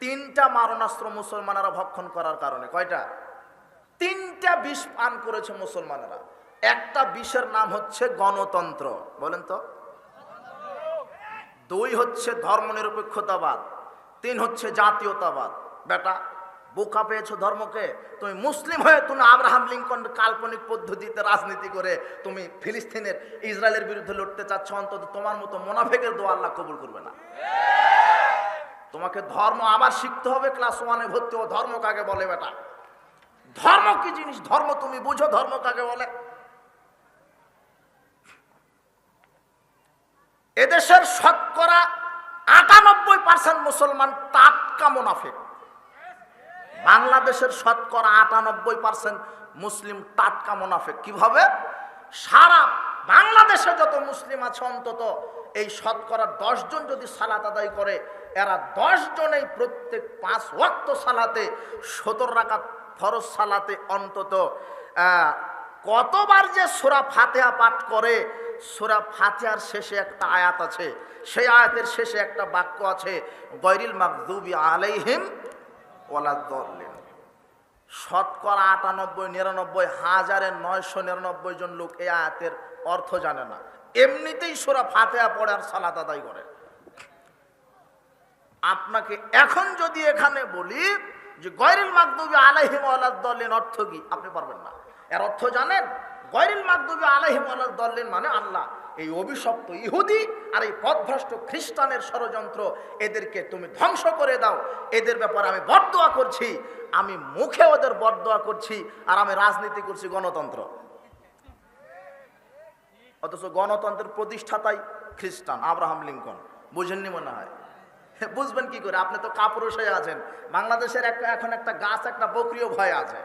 তিনটা মারণাস্ত্র মুসলমানেরা ভক্ষণ করার কারণে। কয়টা? তিনটা বিষ পান করেছে মুসলমানেরা। একটা বিষের নাম হচ্ছে গণতন্ত্র, বলেন তো। দুই হচ্ছে ধর্মনিরপেক্ষতাবাদ, তিন হচ্ছে জাতীয়তাবাদ। বেটা, বোকা পেয়েছো ধর্মকে। তুমি মুসলিম হয়ে তুমি আব্রাহাম লিঙ্কন কাল্পনিক পদ্ধতিতে রাজনীতি করে তুমি ফিলিস্তিনের ইসরায়েলের বিরুদ্ধে লড়তে চাচ্ছ, অন্তত তোমার মতো মুনাফিকের দোয়া আল্লাহ কবুল করবে না। তোমাকে ধর্ম আবার শিখতে হবে, ক্লাস 1-এ ভর্তি হও। ধর্ম কাকে বলে বেটা? ধর্ম কি জিনিস? ধর্ম তুমি বুঝো, ধর্ম কাকে বলে? এদেশের শতকরা 98% মুসলমান টাটকা মুনাফিক। বাংলাদেশের শতকরা 98% মুসলিম টাটকা মুনাফিক। কিভাবে? সারা বাংলাদেশে যত মুসলিম আছে অন্তত এই শতকরা 10 জন যদি সালাত আদায় করে, এরা 10 জনেই প্রত্যেক 5 ওয়াক্ত সালাতে 17 রাকাত ফরজ সালাতে অন্তত কতবার যে সূরা ফাতিহা পাঠ করে। সূরা ফাতিহার শেষে একটা আয়াত আছে, সেই আয়াতের শেষে একটা বাক্য আছে, গায়রিল মাগদুবি আলাইহিম ওয়ালাদ-দাল্লিন। শতকরা 99,999 জন লোক এই আয়াতের অর্থ জানে না, এমনিতেই সূরা ফাতিহা পড়ে আর সালাত আদায় করে। আপনাকে এখন যদি এখানে বলি যে গায়রিল মাগদুবি আলাইহিম ওয়ালাদ-দাল্লিন অর্থ কি, আপনি পারবেন না। এর অর্থ জানেন? গায়রিল মাগদুবি আলাইহিম ওয়ালাদ-দাল্লিন মানে আল্লাহ এই অভিশপ্ত ইহুদি আর এই পথভ্রষ্ট খ্রিস্টানের ষড়যন্ত্র, এদেরকে তুমি ধ্বংস করে দাও। এদের ব্যাপারে আমি বদদোয়া করছি, আমি মুখে ওদের বদদোয়া করছি, আর আমি রাজনীতি করছি গণতন্ত্র। অথচ গণতন্ত্রের প্রতিষ্ঠাতাই খ্রিস্টান, আব্রাহাম লিঙ্কন। বুঝেননি মনে হয়? বুঝবেন কি করে? আপনি তো কাপুরুষ হয়ে আছেন। বাংলাদেশের এখন একটা গাছ, একটা বকরিও ভয় আছে।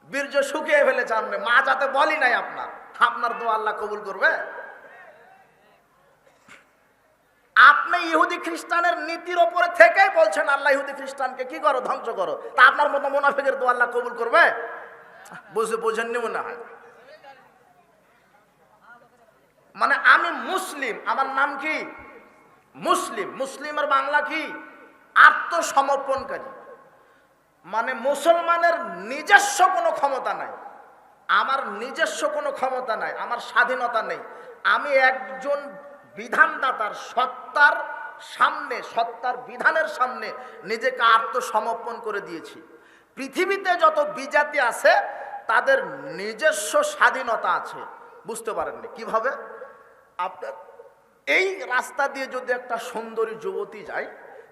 বীর্য শুকিয়ে ফেলেছে। আপনি মা যাতে বলি নাই আপনার দোয়া আল্লাহ কবুল করবে? আপনি ইহুদি খ্রিস্টানের নীতির ওপরে থেকেই বলছেন আল্লাহ ইহুদি খ্রিস্টানকে কি করো, ধ্বংস করো। তা আপনার মতো মুনাফিকের দোয়া আল্লাহ কবুল করবে? বুঝেননি মনে হয়। মানে আমি মুসলিম, আমার নাম কি? মুসলিম। মুসলিমের বাংলা কি? আত্মসমর্পণকারী। মানে মুসলমানের নিজস্ব কোনো ক্ষমতা নাই, আমার নিজস্ব কোনো ক্ষমতা নাই, আমার স্বাধীনতা নেই। আমি একজন বিধানদাতার সত্তার সামনে, সত্তার বিধানের সামনে নিজেকে আত্মসমর্পণ করে দিয়েছি। পৃথিবীতে যত বিজাতি আছে তাদের নিজস্ব স্বাধীনতা আছে। বুঝতে পারেননি কিভাবে? আপনার এই রাস্তা দিয়ে যদি একটা সুন্দরী যুবতী যায়,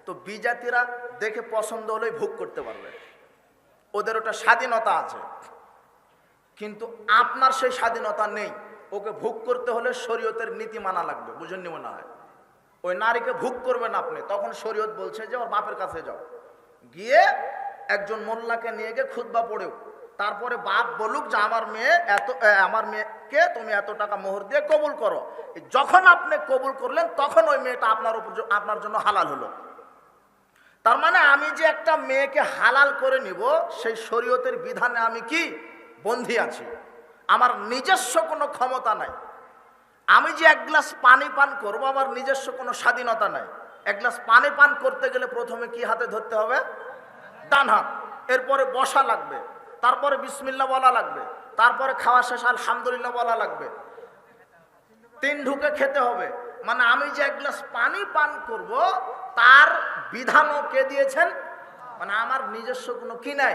তো বিজাতিরা দেখে পছন্দ হলেই ভোগ করতে পারবে, ওদের ওটা স্বাধীনতা আছে। কিন্তু আপনার সেই স্বাধীনতা নেই। ওকে ভোগ করতে হলে শরীয়তের নীতি মানা লাগবে। বুঝেননি মনে হয়? ওই নারীকে ভোগ করবেন আপনি, তখন শরীয়ত বলছে যে ওর বাপের কাছে যাও, গিয়ে একজন মোল্লাকে নিয়ে গিয়ে খুতবা পড়েও, তারপরে বাপ বলুক যে আমার মেয়েকে তুমি এত টাকা মোহর দিয়ে কবুল করো। যখন আপনি কবুল করলেন তখন ওই মেয়েটা আপনার জন্য হালাল হলো। তার মানে আমি যে একটা মেয়েকে হালাল করে নিব, সেই শরীয়তের বিধানে আমি কি বন্দী আছি। আমার নিজস্ব কোনো ক্ষমতা নাই। আমি যে এক গ্লাস পানি পান করব, আমার নিজস্ব কোনো স্বাধীনতা নাই। এক গ্লাস পানি পান করতে গেলে প্রথমে কি হাতে ধরতে হবে? ডান হাত। এরপরে বসা লাগবে, তারপরে বিসমিল্লাহ বলা লাগবে, তারপরে খাওয়া শেষ আলহামদুলিল্লাহ বলা লাগবে, 3 ঢুকে খেতে হবে। মানে আমি যে এক গ্লাস পানি পান করব তার বিধানও কে দিয়েছেন? মানে আমার নিজস্ব কোনো কি নাই।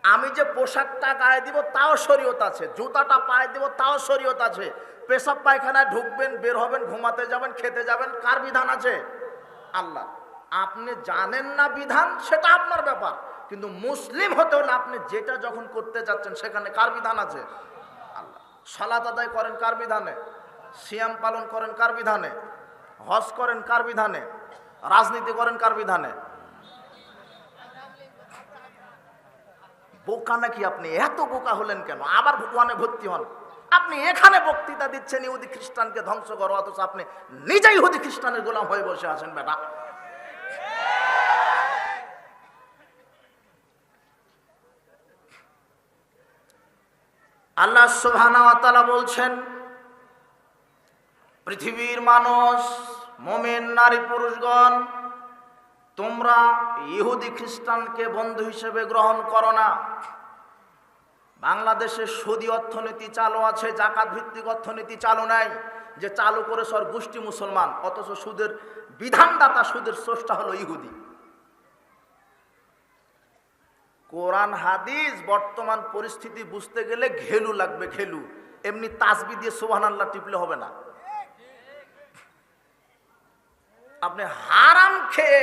আমি যে পোশাকটা গায়ে দিব তাও শরীয়ত আছে, জুতাটা পায়ে দিব তাও শরীয়ত আছে। পেশাব পায়খানায় ঢুকবেন, বের হবেন, ঘুমাতে যাবেন, খেতে যাবেন, কার বিধান আছে? আল্লাহ। আপনি জানেন না বিধান, সেটা আপনার ব্যাপার, কিন্তু মুসলিম হতে হলে আপনি যেটা যখন করতে যাচ্ছেন সেখানে কার বিধান আছে? আল্লাহ। সালাত আদায় করেন কার বিধানে? সিয়াম পালন করেন কার বিধানে? হজ করেন কার বিধানে? রাজনীতি করেন কার বিধানে? বোকা নাকি আপনি? এত বোকা হলেন কেন? আবার ভগবানে ভর্তি হন। আপনি এখানে বক্তৃতা দিচ্ছেন ইহুদি খ্রিস্টানকে ধ্বংস করো, অথচ আপনি নিজেই ইহুদি খ্রিস্টানের গোলাম হয়ে বসে আছেন বেটা। আল্লাহ সুবহানাহু ওয়া তাআলা বলছেন, পৃথিবীর মানুষ মুমিন নারী পুরুষগণ, তোমরা ইহুদি খ্রিস্টানকে বন্ধু হিসেবে গ্রহণ করো না। বাংলাদেশে সুদী অর্থনীতি চালু আছে, জাকাত ভিত্তিক অর্থনীতি চালু নাই, যে চালু করেছে ওর গোষ্ঠী মুসলমান, অথচ সুদের বিধানদাতা, সুদের স্রষ্টা হলো ইহুদি। কোরআন হাদিস বর্তমান পরিস্থিতি বুঝতে গেলে ঘেলু লাগবে, ঘেলু। এমনি তাসবিহ দিয়ে সুবহানাল্লাহ টিপলে হবে না। আপনি হারাম খেয়ে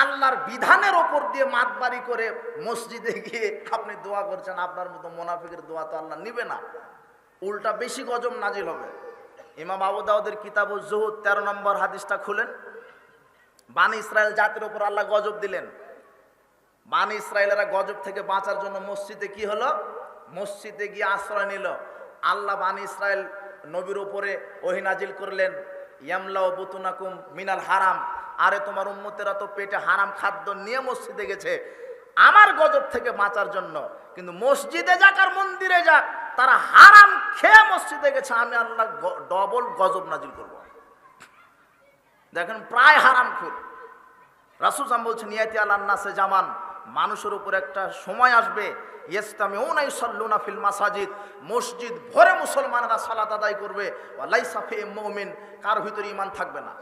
আল্লাহর বিধানের ওপর দিয়ে মাতবাড়ি করে মসজিদে গিয়ে আপনি দোয়া করছেন, আপনার মতো মুনাফিকের দোয়া তো আল্লাহ নিবে না, উল্টা বেশি গজব নাজিল হবে। ইমাম আবু দাউদের কিতাব যুহুদ 13 নম্বর হাদিসটা খুলেন। বানি ইসরায়েল জাতির উপর আল্লাহ গজব দিলেন। বানি ইসরায়েলেরা গজব থেকে বাঁচার জন্য মসজিদে কি হলো, মসজিদে গিয়ে আশ্রয় নিল। আল্লাহ বানি ইসরায়েল নবীর উপরে ওহী নাজিল করলেন, ইয়ামলাউ বুতুনাকুম মিনাল হারাম, আরে তোমার উম্মতেরা তো পেটে হারাম খাদ্য নিয়ে মসজিদে গেছে আমার গজব থেকে বাঁচার জন্য, কিন্তু মসজিদে যাক আর মন্দিরে যাক, তারা হারাম খেয়ে মসজিদে গেছে, আমি আল্লাহ ডবল গজব নাজিল করব। দেখেন প্রায় হারাম খুর। রাসূল সাল্লাল্লাহু আলাইহি ওয়াসাল্লাম বলছেন, ইয়াতি আলান নাসে জামান, মানুষের উপর একটা সময় আসবে, ইস্তামিউনা ইউসাল্লুনা ফিল মাসাজিদ, মসজিদ ভরে মুসলমানরা সালাত আদায় করবে, ওয়া লাইসা ফি মুমিন, কার ভিতরে ঈমান থাকবে না।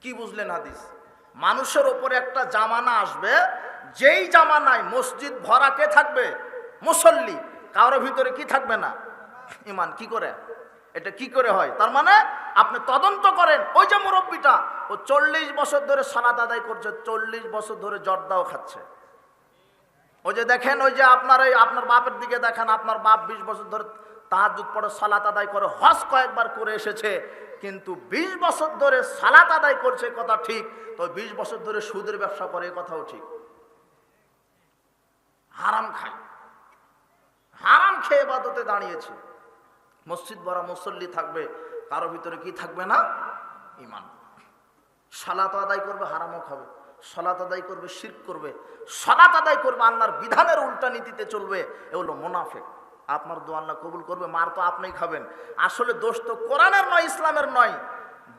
কি বুঝলেন হাদিস? মানুষের উপরে একটা জামানা আসবে, যেই জামানায় মসজিদ ভরা কে থাকবে, মুসল্লি, কারোর ভিতরে কি থাকবে না, ঈমান। কি করে এটা কি করে হয়? তার মানে আপনি তদন্ত করেন, ওই যে মুরব্বীটা ও 40 বছর ধরে সালাত আদায় করছে, 40 বছর ধরে জর্দাও খাচ্ছে। ওই যে দেখেন, ওই যে আপনার বাপের দিকে দেখেন, আপনার বাপ 20 বছর ধরে তাহাজ্জুদ পড়ে সালাত আদায় করে, হজ কয়েকবার করে এসেছে, কিন্তু 20 বছর ধরে সালাত আদায় করছে, কথা ঠিক, তো 20 বছর ধরে সুদের ব্যবসা করে, কথাও ঠিক। হারাম খায়, হারাম খেয়ে ইবাদতে দাঁড়িয়েছে। মসজিদ ভরা মুসল্লি থাকবে, কারো ভিতরে কি থাকবে না, ঈমান। সালাত আদায় করবে, হারামও খাবে, সালাত আদায় করবে, শিরক করবে, সালাত আদায় করবে, আল্লাহর বিধানের উল্টা নীতিতে চলবে, এ হলো মুনাফিক। আপনার দোয়া আল্লাহ কবুল করবে, মার তো আপনিই খাবেন। আসলে দোষ তো কোরআনের নয়, ইসলামের নয়,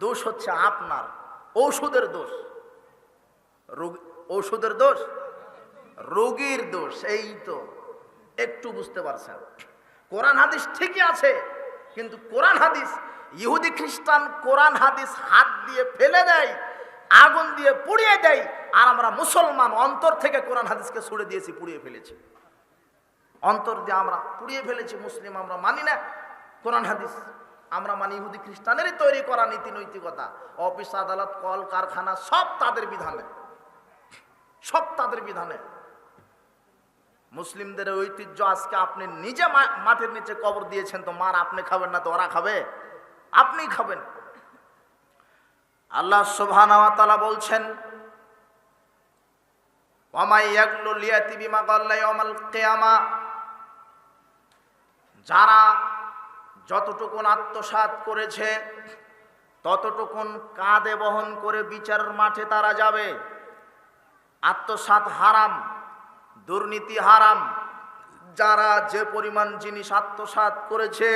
দোষ হচ্ছে আপনার ঔষধের দোষ, ঔষধের দোষ, রোগীর দোষ। এই তো একটু বুঝতে পারছেন। কোরআন হাদিস ঠিকই আছে, কিন্তু কোরআন হাদিস, ইহুদি খ্রিস্টান কোরআন হাদিস হাত দিয়ে ফেলে দেয়, আগুন দিয়ে পুড়িয়ে দেয়, আর আমরা মুসলমান অন্তর থেকে কোরআন হাদিসকে ছুড়ে দিয়েছি, পুড়িয়ে ফেলেছি, অন্তর দিয়ে আমরা পুড়িয়ে ফেলেছি। মুসলিম আমরা মানি না কোরআন হাদিস, আমরা মানি ইহুদি খ্রিস্টানেরই তৈরি করা নীতি নৈতিকতা, অফিস আদালত কল কারখানা সব তাদের বিধানে, সব তাদের বিধানে। মুসলিমদের ঐতিহ্য আজকে আপনি নিজে মাটির নিচে কবর দিয়েছেন, তো মার আপনি খাবেন না তো ওরা খাবে? আপনি খাবেন। আল্লাহ সুবহানাহু ওয়া তাআলা বলছেন, ওয়া মাই ইয়াগলু লিয়াতি বিমা গাল্লা ইয়াউমাল কিয়ামা, যারা যতটুকুন আত্মসাৎ করেছে ততটুকুন কাঁধে বহন করে বিচারের মাঠে তারা যাবে। আত্মসাৎ হারাম, দুর্নীতি হারাম। যারা যে পরিমাণ জিনিস আত্মসাৎ করেছে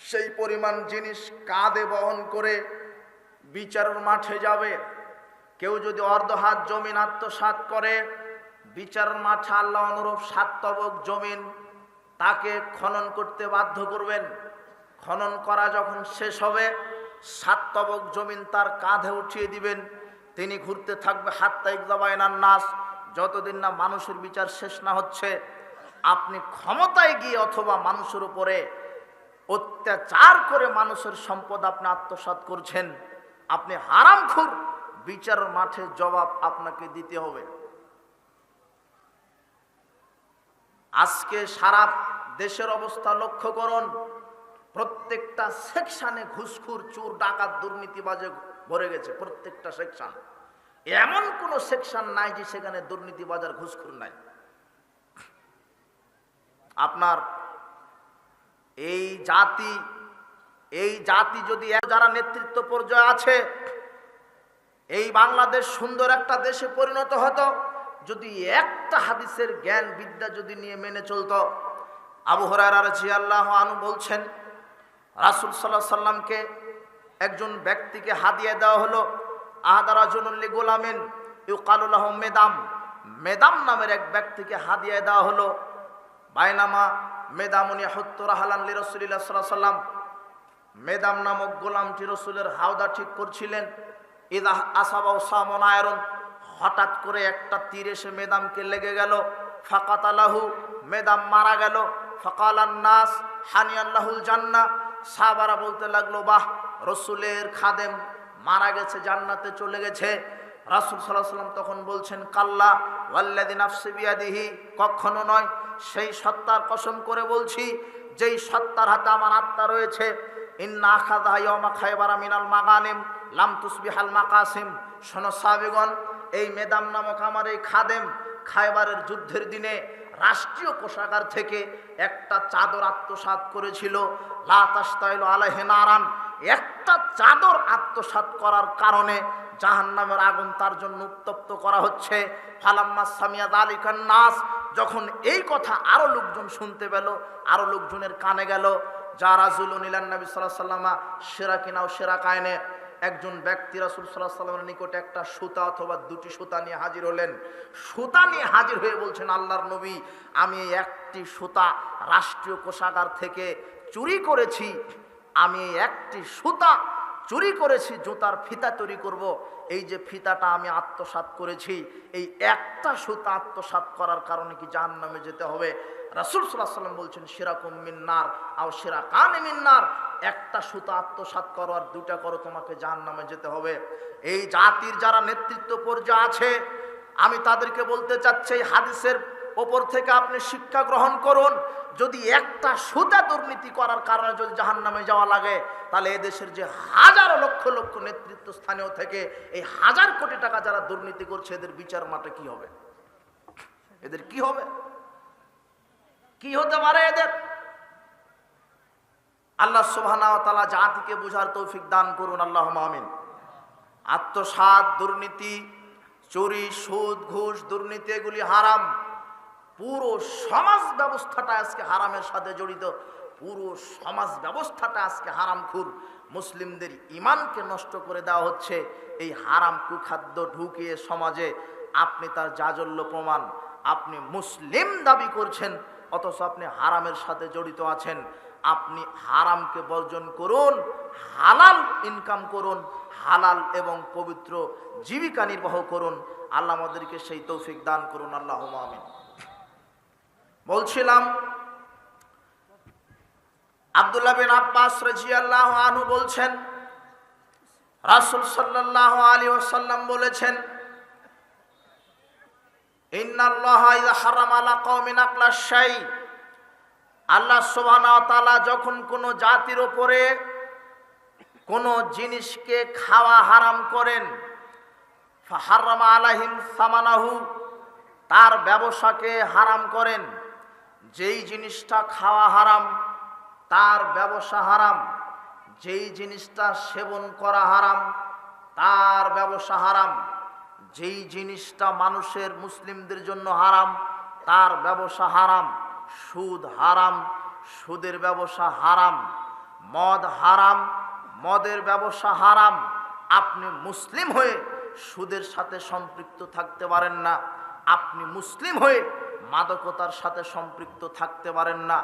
সেই পরিমাণ জিনিস কাঁধে বহন করে বিচারের মাঠে যাবে। কেউ যদি অর্ধহাত জমিন আত্মসাৎ করে, বিচারের মাঠে আল্লাহ অনুরূপ 7 তবক জমিন তাকে খনন করতে বাধ্য করবেন। খনন করা যখন শেষ হবে, 7 তবক জমিন তার কাঁধে উঠিয়ে দিবেন, তিনি ঘুরতে থাকবে হাত্তা ইকযাবাইনান নাস, যতদিন না মানুষের বিচার শেষ না হচ্ছে। আপনি ক্ষমতায় গিয়ে অথবা মানুষের উপরে অত্যাচার করে মানুষের সম্পদ আপনি আত্মসাৎ করছেন, আপনি হারামখোর, বিচারের মাঠে জবাব আপনাকে দিতে হবে। আজকে সারা দেশের অবস্থা লক্ষ্য করুন, প্রত্যেকটা সেকশনে ঘুষখোর, চোর, ডাকাত, দুর্নীতিবাজে ভরে গেছে। প্রত্যেকটা সেকশন, এমন কোন সেকশন নাই যে সেখানে দুর্নীতিবাজ আর ঘুষখোর নাই। আপনার এই জাতি যদি যারা নেতৃত্ব পর্যায়ে আছে, এই বাংলাদেশ সুন্দর একটা দেশে পরিণত হতো যদি একটা হাদিসের জ্ঞান বিদ্যা যদি নিয়ে মেনে চলতো। আবু হুরায়রা রাদিয়াল্লাহু আনহু বলছেন, রাসূল সাল্লাল্লাহু আলাইহি সাল্লামকে একজন ব্যক্তিকে হাদিয়া দেওয়া হলো। আহাদারা জনুল্লি গোলামিন ইউকালু লাহু মেদাম, মেদাম নামের এক ব্যক্তিকে হাদিয়া দেওয়া হলো। বাইনামা মেদামুন ইয়াহুত্তু রাহালান লিরাসূলিল্লাহ সাল্লাল্লাহু আলাইহি ওয়াসাল্লাম, মেদাম নামক গোলামটি রসুলের হাওদা ঠিক করছিলেন। ইদা আসাবাউ সামুন আয়রন, হঠাৎ করে একটা তীর এসে মেদামকে লেগে গেল। ফাকাতালাহু, মেদাম মারা গেল। ফাকালান নাস হানিয়াল্লাহুল জান্নাহ, সাহাবারা বলতে লাগলো বাহ, রসুলের খাদেম মারা গেছে, জান্নাতে চলে গেছে। রাসূল সাল্লাল্লাহু আলাইহি ওয়াসাল্লাম তখন বলছেন কাল্লা ওয়াল্লাযী নাফসি বিয়াদিহি, কখনো নয়, সেই সত্তার কসম করে বলছি যেই সত্তার হাতে আমার আত্মা রয়েছে। ইন্না আখাযা ইয়াওমা খায়বারা মিনাল মাগানিম লাম তুসবিহাল মাকাসিম। শোনো সাহাবীগণ, এই মেদাম নামক আমার এই খাদেম খায়বারের যুদ্ধের দিনে রাষ্ট্রীয় কোষাগার থেকে একটা চাদর আত্মসাৎ করেছিল। লা তাশতাইলু আলাইহি নারান, একটা চাদর আত্মসাৎ করার কারণে জাহান্নামের আগুন তার জন্য উত্তপ্ত করা হচ্ছে। ফালাম্মা সামিয়া যালিকান নাস, যখন এই কথা আরো লোকজন শুনতে পেল, আরো লোকজনের কানে গেল, যা রাজুলুন ইলান নবী সাল্লাল্লাহু আলাইহি ওয়াসাল্লাম শিরাকিনাও শিরাকায়নে, একজন ব্যক্তি রাসূল সাল্লাল্লাহু আলাইহি ওয়াসাল্লামের নিকটে একটা সুতা অথবা দুটি সুতা নিয়ে হাজির হলেন। সুতা নিয়ে হাজির হয়ে বলছেন আল্লাহর নবী, আমি একটি সুতা রাষ্ট্রীয় কোষাগার থেকে চুরি করেছি, আমি একটি সুতা চুরি করেছি, জুতার ফিতা তৈরি করব, এই যে ফিতাটা আমি আত্মসাৎ করেছি, এই একটা সুতা আত্মসাৎ করার কারণে কি জাহান্নামে যেতে হবে? রাসূল সাল্লাল্লাহু আলাইহি ওয়াসাল্লাম বলছেন শিরাকুম মিন্নার আও শিরাকান মিন্নার, একটা সুতা আত্মসাৎ করো আর দুটা করো, তোমাকে জাহান্নামে যেতে হবে। এই জাতির যারা নেতৃত্ব পর্যায়ে আছে, আমি তাদেরকে বলতে চাচ্ছি হাদিসের ওপর থেকে আপনি শিক্ষা গ্রহণ করুন। যদি একটা সুতা দুর্নীতি করার কারণে যদি জাহান্নামে যাওয়া লাগে, তাহলে এদেশের যে হাজারো লক্ষ লক্ষ নেতৃত্ব স্থানীয় থেকে এই হাজার কোটি টাকা যারা দুর্নীতি করছে, এদের বিচার মাঠে কি হবে? এদের কি হবে? কি হতে পারে এদের? আল্লাহ সুবহানাহু ওয়া তাআলা জাতিকে বুঝার তৌফিক দান করুন, আল্লাহুম্মা আমিন। আত্মসাৎ, দুর্নীতি, চুরি, সুদ, ঘুষ, দুর্নীতি এগুলি হারাম। পুরো সমাজ ব্যবস্থাটা আজকে হারামের সাথে জড়িত। পুরো সমাজ ব্যবস্থাটা আজকে হারামখোর। মুসলিমদের ইমানকে নষ্ট করে দেওয়া হচ্ছে এই হারাম কুখাদ্য ঢুকিয়ে সমাজে। আপনি তার জাজল্য প্রমাণ, আপনি মুসলিম দাবি করছেন অথচ আপনি হারামের সাথে জড়িত আছেন। আপনি হারামকে বর্জন করুন, হালাল ইনকাম করুন, হালাল এবং পবিত্র জীবিকা নির্বাহ করুন। আল্লাহ আমাদেরকে সেই তৌফিক দান করুন, আল্লাহুম্মা আমিন। বলছিলাম আব্দুল্লাহ বিন আব্বাস রাদিয়াল্লাহু আনহু বলছেন রাসূল সাল্লাল্লাহু আলাইহি ওয়াসাল্লাম বলেছেন, ইন্নাল্লাহা ইযা হারামা আলা কওমিন আকলা শাই, আল্লাহ সুবহানাহু ওয়া তাআলা যখন কোনো জাতির উপরে কোনো জিনিসকে খাওয়া হারাম করেন, ফাহাররামা আলাইহিম সামানাহু, তার ব্যবসাকে হারাম করেন। যেই জিনিসটা খাওয়া হারাম তার ব্যবসা হারাম, যেই জিনিসটা সেবন করা হারাম তার ব্যবসা হারাম, যেই জিনিসটা মানুষের মুসলিমদের জন্য হারাম তার ব্যবসা হারাম। সুদ হারাম, সুদের ব্যবসা হারাম। মদ হারাম, মদের ব্যবসা হারাম। আপনি মুসলিম হয়ে সুদের সাথে সম্পৃক্ত থাকতে পারেন না, আপনি মুসলিম হয়ে মাদকতার সাথে সম্পৃক্ত থাকতে পারেন না,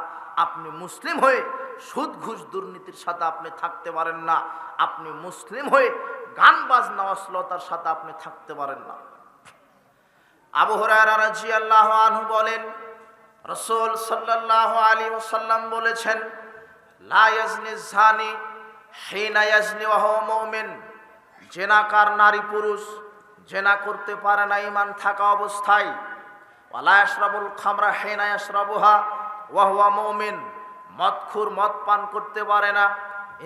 আপনি মুসলিম হয়ে সুদ ঘুষ দুর্নীতির সাথে আপনি থাকতে পারেন না, আপনি মুসলিম হয়ে গান বাজনা অশ্লীলতার সাথে আপনি থাকতে পারেন না। আবু হুরায়রা রাদিয়াল্লাহু আনহু বলেন, রাসূল সাল্লাল্লাহু আলাইহি ওয়াসাল্লাম বলেছেন, লা ইয়াজনি যানি হিনা ইয়াজনি ওয়া হুয়া মুমিন, জেনাকার নারী পুরুষ জেনা করতে পারে না ঈমান থাকা অবস্থায়। ওয়ালা ইয়াশরাবুল খামরা হিনা ইয়াশরাবুহা ওয়া হুয়া মুমিন, মদখুর মদ পান করতে পারে না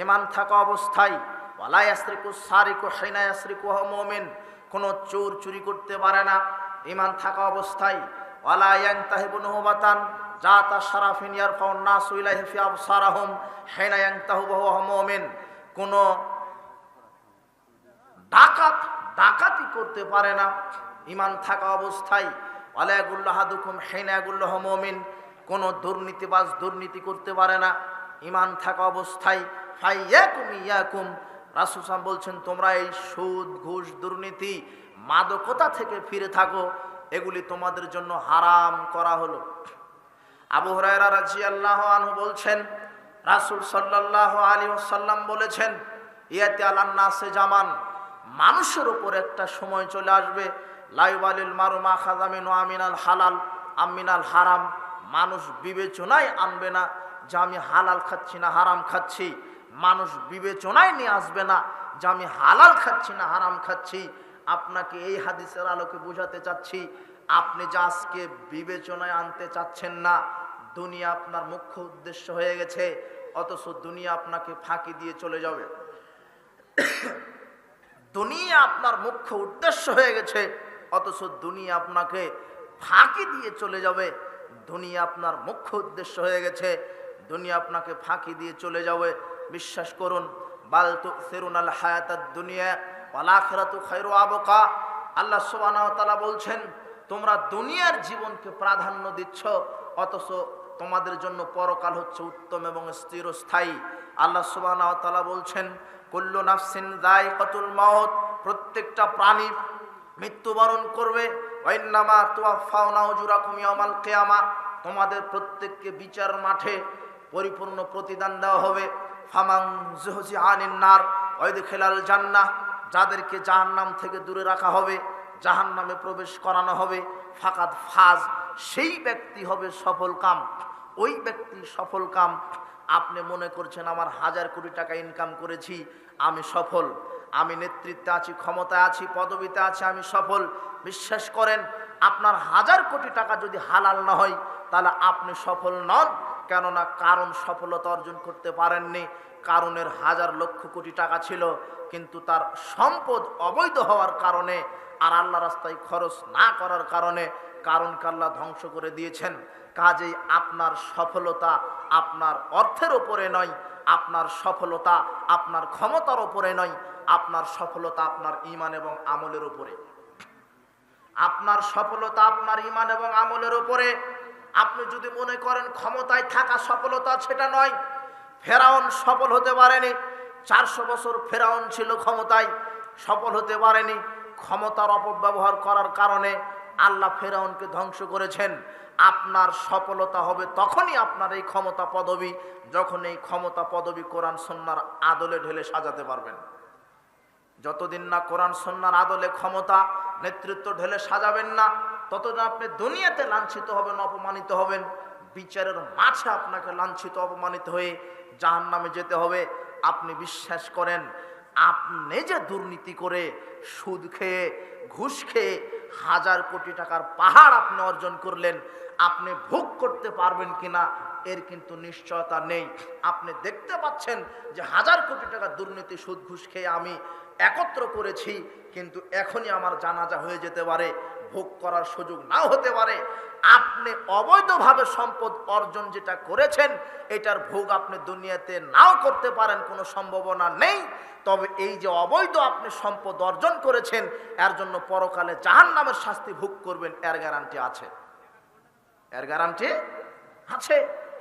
ঈমান থাকা অবস্থায়। ওয়ালা ইয়াসরিকু সারিকু হিনা ইয়াসরিকু ওয়া হুয়া মুমিন, কোন চোর চুরি করতে পারে না ঈমান থাকা অবস্থায়। ওয়ালা ইয়ানতাহিবু নুহবাতান জাতা শারাফিন ইয়ারফাউন নাসু ইলাইহি ফি আবসারহুম হিনা ইয়ানতাহু ওয়া হুয়া মুমিন, কোন ডাকাত ডাকাতি করতে পারে না ঈমান থাকা অবস্থায়। ওয়ালা ইয়াগুল্লু আহাদুকুম হিনা ইয়াগুল্লু মুমিন, কোন দুর্নীতিবাজ দুর্নীতি করতে পারে না ঈমান থাকা অবস্থায়। ফাইয়াকুম ইয়াকুম রাসূল সাল্লাল্লাহু আলাইহি ওয়াসাল্লাম বলছেন, তোমরা এই সুদ, ঘুষ, দুর্নীতি, মাদকতা থেকে ফিরে থাকো, এগুলি তোমাদের জন্য হারাম করা হলো। আবু হুরায়রা রাদিয়াল্লাহু আনহু বলছেন, রাসূল সাল্লাল্লাহু আলাইহি ওয়াসাল্লাম বলেছেন, ইয়াতি আলান নাসে জামান, মানুষের উপর একটা সময় চলে আসবে, লা ইউবালিল মারু মা খাযা মিনু আমিনাল হালাল আমিনাল হারাম, মানুষ বিবেচনায় আনবে না যে আমি হালাল খাচ্ছি না হারাম খাচ্ছি, মানুষ বিবেচনায় নিয়ে আসবে না যে আমি হালাল খাচ্ছি না হারাম খাচ্ছি। আপনাকে এই হাদিসের আলোকে বোঝাতে চাচ্ছি, আপনি যে আজকে বিবেচনায় আনতে চাচ্ছেন না, দুনিয়া আপনার মুখ্য উদ্দেশ্য হয়ে গেছে, অথচ দুনিয়া আপনাকে ফাঁকি দিয়ে চলে যাবে। দুনিয়া আপনার মুখ্য উদ্দেশ্য হয়ে গেছে, অথচ দুনিয়া আপনাকে ফাঁকি দিয়ে চলে যাবে। দুনিয়া আপনার মুখ্য উদ্দেশ্য হয়ে গেছে, দুনিয়া আপনাকে ফাঁকি দিয়ে চলে যাবে। বিশ্বাস করুন, বাল তুসিরুনাল হায়াতাদ দুনিয়া ওয়াল আখিরাতু খায়রু আবকা। আল্লাহ সুবহানাহু ওয়া তাআলা বলছেন, তোমরা দুনিয়ার জীবনকে প্রাধান্য দিচ্ছ, অথচ তোমাদের জন্য পরকাল হচ্ছে উত্তম এবং চিরস্থায়ী। আল্লাহ সুবহানাহু ওয়া তাআলা বলছেন, কুল্লু নাফসিন যায়িকাতুল মাউত, প্রত্যেকটা প্রাণী মৃত্যুবরণ করবে। ওয়া ইন্নামা তুওয়াফাউনা উজুরাকুম ইয়াওমাল কিয়ামাহ, তোমাদের প্রত্যেককে বিচার মাঠে পরিপূর্ণ প্রতিদান দেওয়া হবে। ফামান যুহজিহা আনিন নার ওয়া ইদখিলাল জান্নাহ, যাদেরকে জাহান্নাম থেকে দূরে রাখা হবে, জাহান্নামে প্রবেশ করানো হবে, ফাকাদ ফাজ, সেই ব্যক্তি হবে সফল কাম। ওই ব্যক্তি সফল কাম। আপনি মনে করছেন আমার 1000 কোটি টাকা ইনকাম করেছি, আমি সফল, আমি নেতৃত্বে আছি, ক্ষমতায় আছি, পদবিতে আছি, আমি সফল। বিশ্বাস করেন, আপনার 1000 কোটি টাকা যদি হালাল না হয়, তাহলে আপনি সফল নন। কেননা কারণ সফলতা অর্জন করতে পারেননি। কারণের 1000 লক্ষ কোটি টাকা ছিল, কিন্তু তার সম্পদ অবৈধ হওয়ার কারণে আর আল্লাহ রাস্তায় খরচ না করার কারণে কারণকে আল্লাহ ধ্বংস করে দিয়েছেন। কাজেই আপনার সফলতা আপনার অর্থের ওপরে নয়, আপনার সফলতা আপনার ক্ষমতার ওপরে নয়, আপনার সফলতা আপনার ঈমান এবং আমলের উপরে। আপনার সফলতা আপনার ঈমান এবং আমলের উপরে। আপনি যদি মনে করেন ক্ষমতায় থাকা সফলতা, সেটা নয়। ফেরাউন সফল হতে পারেনি, 400 বছর ফেরাউন ছিল ক্ষমতায়, সফল হতে পারেনি। ক্ষমতার অপব্যবহার করার কারণে আল্লাহ ফেরাউনকে ধ্বংস করেছেন। আপনার সফলতা হবে তখনই আপনার এই ক্ষমতা পদবি, যখন এই ক্ষমতা পদবি কোরআন সুন্নাহর আদলে ঢেলে সাজাতে পারবেন। যতদিন না কোরআন সুন্নাহর আদলে ক্ষমতা নেতৃত্ব ঢেলে সাজাবেন না, ততদিন আপনি দুনিয়াতে লাঞ্ছিত হবেন, অপমানিত হবেন। বিচারের মাঝে আপনাকে লাঞ্ছিত অপমানিত হয়ে জাহান্নামে যেতে হবে। আপনি বিশ্বাস করেন, আপনি যে দুর্নীতি করে, সুদ খেয়ে, ঘুষ খেয়ে 1000 কোটি টাকার পাহাড় আপনি অর্জন করলেন, আপনি ভোগ করতে পারবেন কিনা এর কিন্তু নিশ্চয়তা নেই। আপনি দেখতে পাচ্ছেন যে 1000 কোটি টাকা দুর্নীতি, সুদ, ঘুষ খেয়ে আমি একত্র করেছি, কিন্তু এখনই আমার জানাজা হয়ে যেতে পারে, ভোগ করার সুযোগ নাও হতে পারে। আপনি অবৈধভাবে সম্পদ অর্জন যেটা করেছেন, এটার ভোগ আপনি দুনিয়াতে নাও করতে পারেন, কোনো সম্ভাবনা নেই। তবে এই যে অবৈধ আপনি সম্পদ অর্জন করেছেন, এর জন্য পরকালে জাহান্নামের শাস্তি ভোগ করবেন, এর গ্যারান্টি আছে। এর গ্যারান্টি আছে।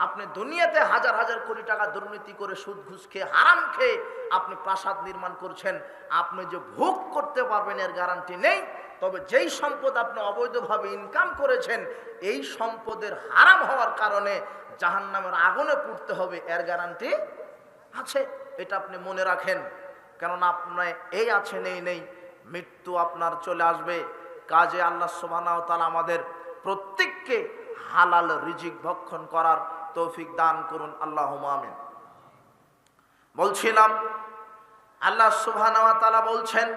আপনি দুনিয়াতে 1000 কোটি টাকা দুর্নীতি করে, সুদ ঘুষ খেয়ে, হারাম খেয়ে আপনি প্রাসাদ নির্মাণ করছেন, আপনি যে ভোগ করতে পারবেন এর গ্যারান্টি নেই। তবে যেই সম্পদ আপনি অবৈধভাবে ইনকাম করেছেন, এই সম্পদের হারাম হওয়ার কারণে জাহান্নামের আগুনে পুড়তে হবে, এর গ্যারান্টি আছে। এটা আপনি মনে রাখেন, কেননা আপনার এই আছে নেই নেই, মৃত্যু আপনার চলে আসবে। কাজে আল্লাহ সুবহানাহু ওয়া তাআলা আমাদের প্রত্যেককে হালাল রিজিক ভক্ষণ করার তৌফিক দান করুন, আল্লাহুম্মা আমিন। বলছিলাম, আল্লাহ সুবহানাহু ওয়া তাআলা বলছেন,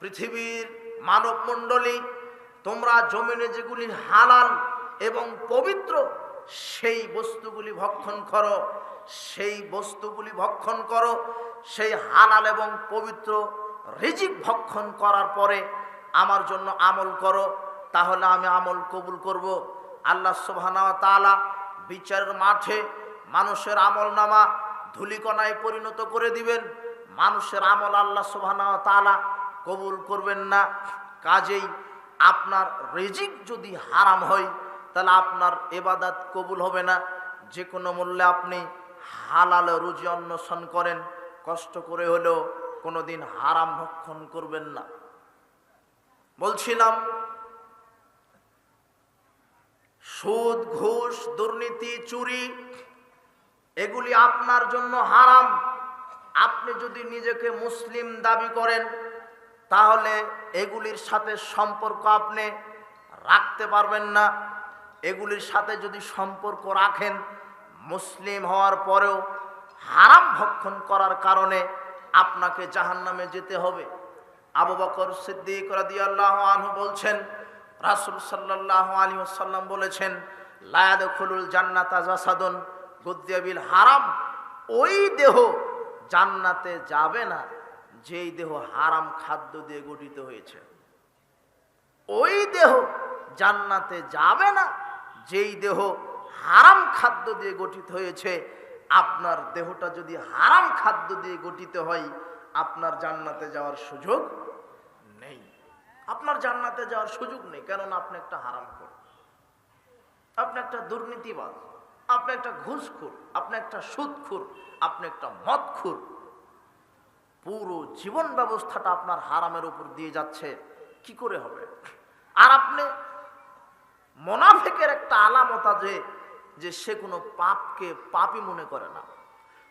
পৃথিবীর মানব মণ্ডলী, তোমরা জমিনে যেগুলি হালাল এবং পবিত্র সেই বস্তুগুলি ভক্ষণ করো, সেই বস্তুগুলি ভক্ষণ করো। সেই হালাল এবং পবিত্র রিজিক ভক্ষণ করার পরে আমার জন্য আমল করো, তাহলে আমি আমল কবুল করব। আল্লাহ সুবহানাহু ওয়া তাআলা বিচারের মাঠে মানুষের আমল নামা ধূলিকণায় পরিণত করে দিবেন। মানুষের আমল আল্লাহ সুবহানাহু ওয়া তাআলা কবুল করবেন না। কাজেই আপনার রিজিক যদি হারাম হয়, তাহলে আপনার ইবাদত কবুল হবে না। যে কোনো মূল্যে আপনি হালাল রুজি অন্বেষণ করেন, কষ্ট করে হলেও কোনোদিন হারাম ভক্ষণ করবেন না। বলছিলাম সুদ, ঘুষ, দুর্নীতি, চুরি এগুলি আপনার জন্য হারাম। আপনি যদি নিজেকে মুসলিম দাবি করেন তাহলে এগুলির সাথে সম্পর্ক আপনি রাখতে পারবেন না। এগুলির সাথে যদি সম্পর্ক রাখেন, মুসলিম হওয়ার পরেও হারাম ভক্ষণ করার কারণে আপনাকে জাহান্নামে যেতে হবে। আবু বকর সিদ্দিক রাদিয়াল্লাহু আনহু বলছেন, রাসূল সাল্লাল্লাহু আলাইহি ওয়াসাল্লাম বলেছেন, লা ইয়াদখুলুল জান্নাতা জাসাদুন গুযযিয়া বিল হারাম, ওই দেহ জান্নাতে যাবে না যেই দেহ হারাম খাদ্য দিয়ে গঠিত হয়েছে। ওই দেহ জান্নাতে যাবে না যেই দেহ হারাম খাদ্য দিয়ে গঠিত হয়েছে। আপনার দেহটা যদি হারাম খাদ্য দিয়ে গঠিত হয়, আপনার জান্নাতে যাওয়ার সুযোগ নেই। আপনার জান্নাতে যাওয়ার সুযোগ নেই, কেননা আপনি একটা হারামখোর, আপনি একটা দুর্নীতিবাজ, আপনি একটা ঘুষখোর, আপনি একটা সুদখোর, আপনি একটা মদখোর। পুরো জীবন ব্যবস্থাটা আপনার হারামের উপর দিয়ে যাচ্ছে, কি করে হবে? আর আপনি মুনাফিকের একটা আলামত আছে যে সে কোনো পাপকে পাপই মনে করে না।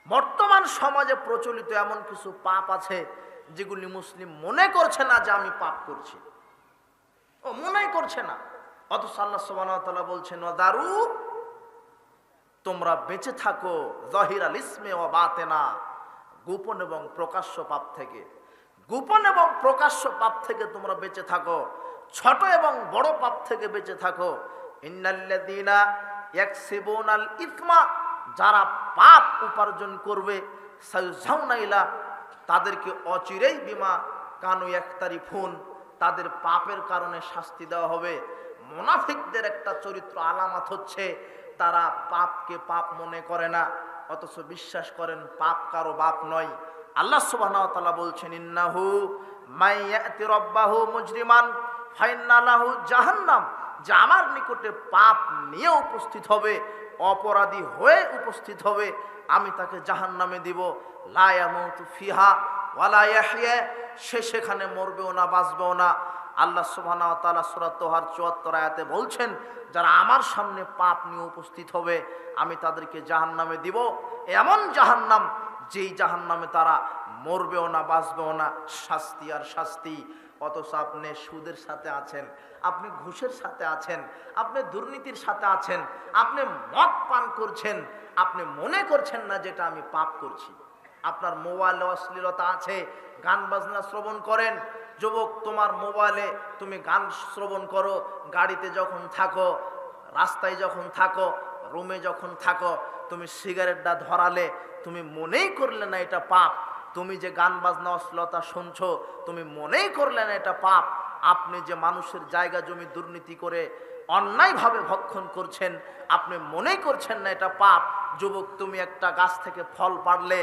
বর্তমান সমাজে প্রচলিত এমন কিছু পাপ আছে যেগুলি মুসলিম মনে করছে না যে আমি পাপ করছি, ও মনে করছে না। অথচ আল্লাহ সুবহানাহু ওয়া তাআলা বলছেন, ওয়াদারু, তোমরা বেঁচে থাকো যাহিরাল ইসমে ওয়া বাতিনা, গোপন এবং প্রকাশ্য পাপ থেকে। গোপন এবং প্রকাশ্য পাপ থেকে তোমরা বেঁচে থাকো, ছোট এবং বড় পাপ থেকে বেঁচে থাকো। ইন্নাল্লাযীনা ইয়াকসিবুনাল ইসমা, যারা পাপ উপার্জন করবে, সায়ুজাউনা ইলা, তাদেরকে অচিরেই বিমা কানু ইয়াক্তারিফুন, তাদের পাপের কারণে শাস্তি দেওয়া হবে। মুনাফিকদের একটা চরিত্র আলামত হচ্ছে তারা পাপকে পাপ মনে করে না, অথচ বিশ্বাস করেন পাপ কারো বাপ নয়। আল্লাহ সুবহানাহু ওয়া তাআলা বলছেন, ইন্নাহু মাইয়াতি রাব্বাহু মুজরিমান ফাইন্না লাহু জাহান্নাম, যে আমার নিকটে পাপ নিয়ে উপস্থিত হবে, অপরাধী হয়ে উপস্থিত হবে, আমি তাকে জাহান্নামে দিব। লা ইয়ামুতু ফিহা ওয়ালা ইয়াহইয়া, সে সেখানে মরবেও না বাঁচবেও না। আল্লাহ সুবহানাহু ওয়া তাআলা সূরা তোহার ৭৪ আয়াতে বলছেন, যারা আমার সামনে পাপ নিয়ে উপস্থিত হবে আমি তাদেরকে জাহান্নামে দিব, এমন জাহান্নাম যেই জাহান্নামে তারা মরবেও না বাঁচবেও না, শাস্তি আর শাস্তি। অথচ আপনি সুদের সাথে আছেন, আপনি ঘুষের সাথে আছেন, আপনি দুর্নীতির সাথে আছেন, আপনি মদ পান করছেন, আপনি মনে করছেন না যেটা আমি পাপ করছি। আপনার মোবাইলে অশ্লীলতা আছে, গান বাজনা শ্রবণ করেন। যুবক, তোমার মোবাইলে তুমি গান শ্রবণ করো, গাড়িতে যখন থাকো, রাস্তায় যখন থাকো, রুমে যখন থাকো, তুমি সিগারেটটা ধরালে তুমি মনেই করলে না এটা পাপ। তুমি যে গান বাজনা অশ্লীলতা শুনছো, তুমি মনেই করলে না এটা পাপ। আপনি যে মানুষের জায়গা জমি দুর্নীতি করে অন্যায়ভাবে ভক্ষণ করছেন, আপনি মনেই করছেন না এটা পাপ। যুবক, তুমি একটা গাছ থেকে ফল পাড়লে,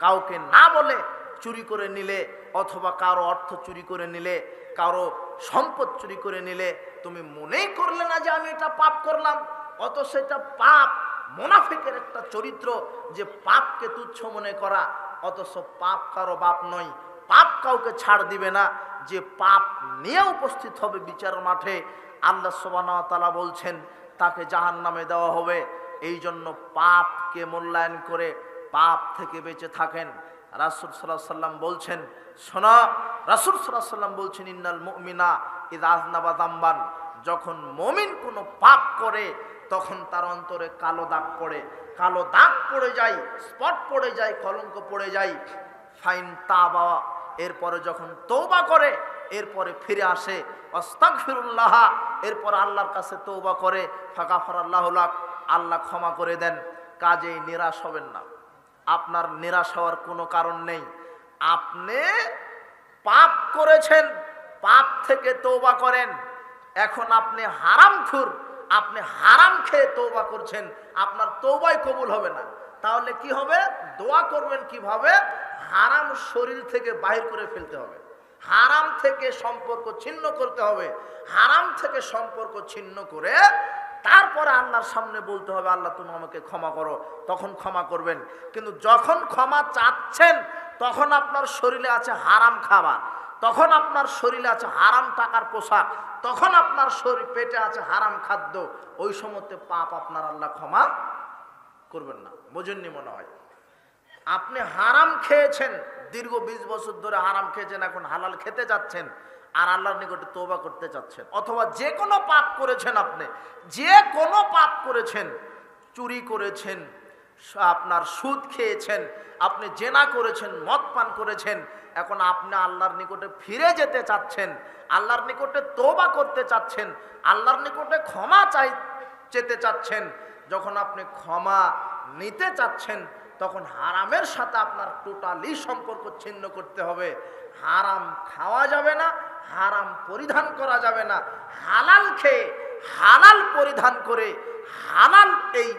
কাউকে না বলে চুরি করে নিলে, অথবা কারো অর্থ চুরি করে নিলে, কারো সম্পদ চুরি করে নিলে, তুমি মনেই করলে না যে আমি এটা পাপ করলাম, অথচ এটা পাপ। মুনাফিকের একটা চরিত্র যে পাপকে তুচ্ছ মনে করা, অথচ পাপ কারো বাপ নয়। পাপ কাউকে ছাড় দিবে না, যে পাপ নিয়ে উপস্থিত হবে বিচার মাঠে, আল্লাহ সুবহানাহু ওয়া তাআলা বলছেন তাকে জাহান্নামে দেওয়া হবে। এই জন্য পাপকে মূল্যায়ন করে পাপ থেকে বেঁচে থাকেন। রাসূল সাল্লাল্লাহু আলাইহি ওয়াসাল্লাম বলছেন, শোনো, রাসূল সাল্লাল্লাহু আলাইহি ওয়াসাল্লাম বলছেন, ইন্নাল মুমিনা ইযা আযনাবা যামবান, যখন মুমিন কোনো পাপ করে তখন তার অন্তরে কালো দাগ পড়ে, কালো দাগ পড়ে যায়, স্পট পড়ে যায়, কলঙ্ক পড়ে যায়। ফাইন তাবা, এরপরে যখন তওবা করে, এরপরে ফিরে আসে, আস্তাগফিরুল্লাহ, এরপর আল্লাহর কাছে তওবা করে, ফাগাফারাল্লাহু লাক, আল্লাহ ক্ষমা করে দেন। কাজেই নিরাশ হবেন না, আপনার নিরাশ হওয়ার কোনো কারণ নেই। আপনি পাপ করেছেন, পাপ থেকে তওবা করেন। এখন আপনি হারামখোর, আপনি হারাম খেয়ে তওবা করছেন, আপনার তওবাই কবুল হবে না। তাহলে কি হবে? দোয়া করবেন কিভাবে? হারাম শরীর থেকে বাহির করে ফেলতে হবে, হারাম থেকে সম্পর্ক ছিন্ন করতে হবে। হারাম থেকে সম্পর্ক ছিন্ন করে তারপরে আল্লাহর সামনে বলতে হবে, আল্লাহ তুমি আমাকে ক্ষমা করো, তখন ক্ষমা করবেন। কিন্তু যখন ক্ষমা চাচ্ছেন তখন আপনার শরীরে আছে হারাম খাবার, তখন আপনার শরীরে আছে হারাম টাকার পোশাক, তখন আপনার শরীর পেটে আছে হারাম খাদ্য, ওই সময়তে পাপ আপনার আল্লাহ ক্ষমা করবেন না। বোঝেননি মনে হয়? আপনি হারাম খেয়েছেন, দীর্ঘ 20 বছর ধরে হারাম খেয়েছেন, এখন হালাল খেতে যাচ্ছেন আর আল্লাহর নিকটে তওবা করতে চাচ্ছেন। অথবা যে কোনো পাপ করেছেন, আপনি যে কোনো পাপ করেছেন, চুরি করেছেন, আপনার সুদ খেয়েছেন, আপনি জেনা করেছেন, মদ পান করেছেন, এখন আপনি আল্লাহর নিকটে ফিরে যেতে চাচ্ছেন, আল্লাহর নিকটে তওবা করতে চাচ্ছেন, আল্লাহর নিকটে ক্ষমা চেতে চাচ্ছেন। যখন আপনি ক্ষমা নিতে চাচ্ছেন, তখন হারামের সাথে আপনার টোটালি সম্পর্ক ছিন্ন করতে হবে। হারাম খাওয়া যাবে না, হারাম পরিধান করা যাবে না। হালাল খেয়ে, হালাল পরিধান করে, হালাল এই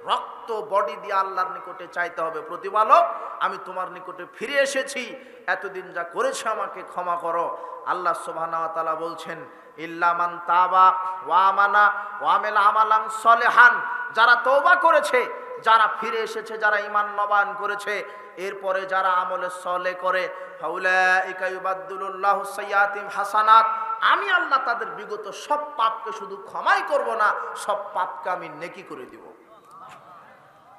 রক্ত বডি দিয়ে আল্লাহর নিকটে চাইতে হবে, প্রতিপালক আমি তোমার নিকটে ফিরে এসেছি, এতদিন যা করেছে আমাকে ক্ষমা করো। আল্লাহ সুবহানাহু ওয়া তাআলা বলছেন, ইল্লা মান তাবা ওয়া আমানা ওয়া আমিলা আমালান সলিহান, যারা তওবা করেছে, যারা ফিরে এসেছে, যারা ঈমান নবায়ন করেছে, এরপরে যারা আমলে সলে করে, ফাউলাইকা ইউবাদদিলুল্লাহু সাইয়্যাতিহিম হাসানাত, আমি আল্লাহ তাদের বিগত সব পাপকে শুধু ক্ষমাই করব না, সব পাপকে আমি নেকি করে দিব।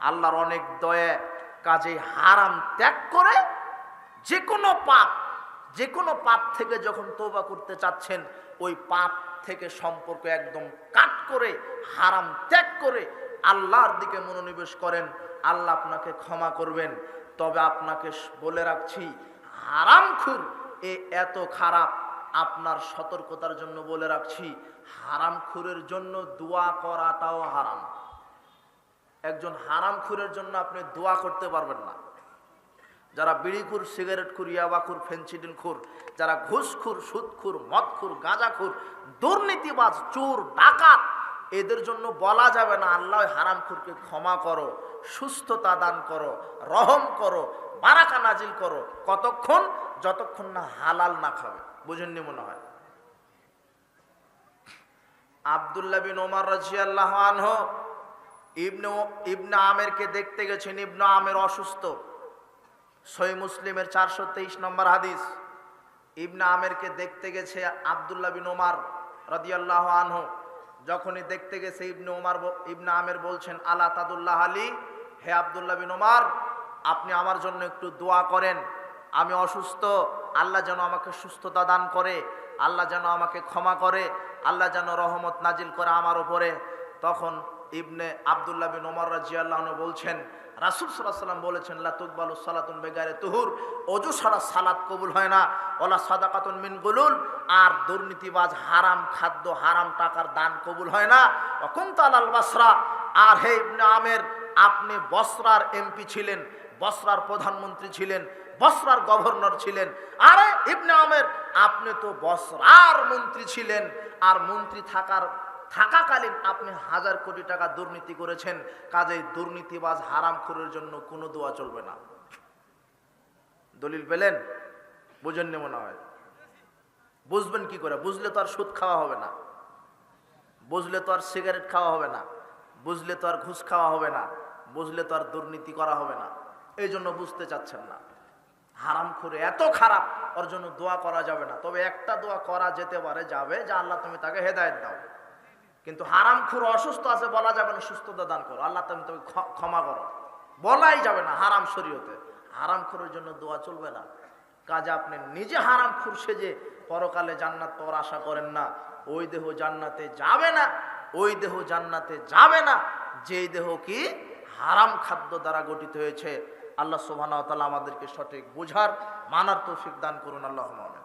আল্লাহর অনেক দয়া, কাজে হারাম ত্যাগ করে যে কোনো পাপ থেকে যখন তওবা করতে চাচ্ছেন, ওই পাপ থেকে সম্পর্ক একদম কাট করে, হারাম ত্যাগ করে আল্লাহর দিকে মনোনিবেশ করেন, আল্লাহ আপনাকে ক্ষমা করবেন। তবে আপনাকে বলে রাখছি, হারামখোর এত খারাপ, আপনার সতর্কতার জন্য বলে রাখছি, হারামখোরের জন্য দোয়া করাটাও হারাম। একজন হারামখোরের জন্য আপনি দোয়া করতে পারবেন না। যারা বিড়িখোর, সিগারেটখোর, ইয়াবাখোর, ফেনসিডিলখোর, যারা ঘুষখোর, সুদখোর, মদখোর, গাঁজাখোর, দুর্নীতিবাজ, চোর, ডাকাত, এদের জন্য বলা যাবে না আল্লাহ হারামখোরকে ক্ষমা করো, সুস্থতা দান করো, রহম করো, বারাকা নাজিল করো। কতক্ষণ? যতক্ষণ না হালাল না খাবে। বুঝেননি মনে হয়? আব্দুল্লাহ বিন ওমর রাদিয়াল্লাহু আনহু ইবনে আমেরকে দেখতে গেছেন। ইবনে আমের অসুস্থ, সহিহ মুসলিমের 423 নম্বর হাদিস। ইবনে আমেরকে দেখতে গেছে আব্দুল্লাহ বিন ওমর রাদিয়াল্লাহু আনহু। যখনই দেখতে গেছে, ইবনে আমের বলছেন, আলা তাদুল্লাহ আলী, হে আব্দুল্লাহ বিন ওমর, আপনি আমার জন্য একটু দোয়া করেন, আমি অসুস্থ, আল্লাহ যেন আমাকে সুস্থতা দান করে, আল্লাহ যেন আমাকে ক্ষমা করে, আল্লাহ যেন রহমত নাজিল করে আমার উপরে। তখন আব্দুল্লাহ বিন ওমর রাদিয়াল্লাহু আনহু বলছেন, রাসূল সাল্লাল্লাহু আলাইহি ওয়াসাল্লাম বলেছেন, লা তুকবালু সালাতুন বিগাইরি তুহুর, ওযু ছাড়া সালাত কবুল হয় না, ওয়ালা সাদাকাতুন মিন গুলুল, আর দুর্নীতিবাজ, হারাম খাদ্য, হারাম টাকার দান কবুল হয় না। ওয়া কুনতা আলাল বাসরা, আর হে ইবনে আমের, আপনি বসরার এমপি ছিলেন, বসরার প্রধানমন্ত্রী ছিলেন, বসরার গভর্নর ছিলেন। আরে ইবনে আমের, আপনি তো বসরার মন্ত্রী ছিলেন, আর মন্ত্রী থাকাকালীন আপনি 1000 কোটি টাকা দুর্নীতি করেছেন। কাজেই দুর্নীতিবাজ, হারামখোরের জন্য কোনো দোয়া চলবে না। দলিল পেলেন? বুঝেননি মনে হয়? বুঝবেন কি করে? বুঝলে তো আর সুদ খাওয়া হবে না, বুঝলে তো আর সিগারেট খাওয়া হবে না, বুঝলে তো আর ঘুষ খাওয়া হবে না, বুঝলে তো আর দুর্নীতি করা হবে না। এই জন্য বুঝতে চাচ্ছেন না। হারামখোর এত খারাপ, ওর জন্য দোয়া করা যাবে না। তবে একটা দোয়া করা যেতে পারে, যাবে, যে আল্লাহ তুমি তাকে হেদায়েত দাও। কিন্তু হারামখোর অসুস্থ আছে, বলা যাবে না সুস্থতা দান করো, আল্লাহ তুমি তাকে ক্ষমা করো, বলাই যাবে না হারাম শরীয়তে। হারামখোরের জন্য দোয়া চলবে না। কাজে আপনি নিজে হারামখোর সেজে পরকালে জান্নাত পাওয়ার আশা করেন না। ওই দেহ জান্নাতে যাবে না, ওই দেহ জান্নাতে যাবে না যেই দেহ কি হারাম খাদ্য দ্বারা গঠিত হয়েছে। আল্লাহ সুবহানাহু ওয়া তাআলা আমাদেরকে সঠিক বুঝার, মানার তৌফিক দান করুন। আল্লাহুম্মা আমিন।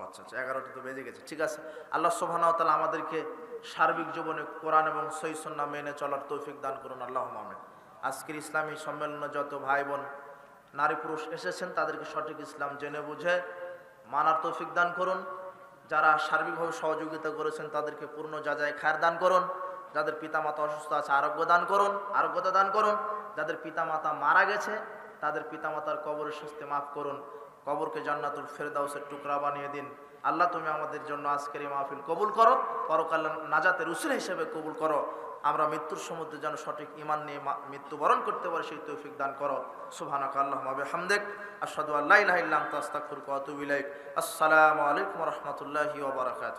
আচ্ছা, 11টা তো বেজে গেছে, ঠিক আছে। আল্লাহ সুবহানাহু ওয়া তাআলা আমাদেরকে সার্বিক জীবনে কোরআন এবং সহিহ সুন্নাহ মেনে চলার তৌফিক দান করুন। আল্লাহুম্মা আমিন। আজকের ইসলামী সম্মেলনে যত ভাই বোন, নারী পুরুষ এসেছেন, তাদেরকে সঠিক ইসলাম জেনে বুঝে মানার তৌফিক দান করুন। যারা সার্বিকভাবে সহযোগিতা করেছেন, তাদেরকে পূর্ণ যাজায় খায়ের দান করুন। যাদের পিতামাতা অসুস্থ আছে, আরোগ্যতা দান করুন। যাদের পিতামাতা মারা গেছে, তাদের পিতামাতার কবরের শাস্তি মাফ করুন। কবরকে জান্নাতুল ফেরদাউসের টুকরা বানিয়ে দিন। আল্লাহ তুমি আমাদের জন্য আজকের এই মাহফিল কবুল করো, পরকাল নাজাতের উসিলা হিসেবে কবুল করো। আমরা মৃত্যুর সমুদ্রে যেন সঠিক ঈমান নিয়ে মৃত্যুবরণ করতে পারি সেই তৌফিক দান করো। সুবহানাকা আল্লাহুম্মা ওয়া বিহামদিক আশহাদু আল্লা ইলাহা ইল্লা আনতা আস্তাগফিরুকা ওয়া আতুবু ইলাইক। আসসালামু আলাইকুম ওয়া রাহমাতুল্লাহি ওয়া বারাকাতুহু।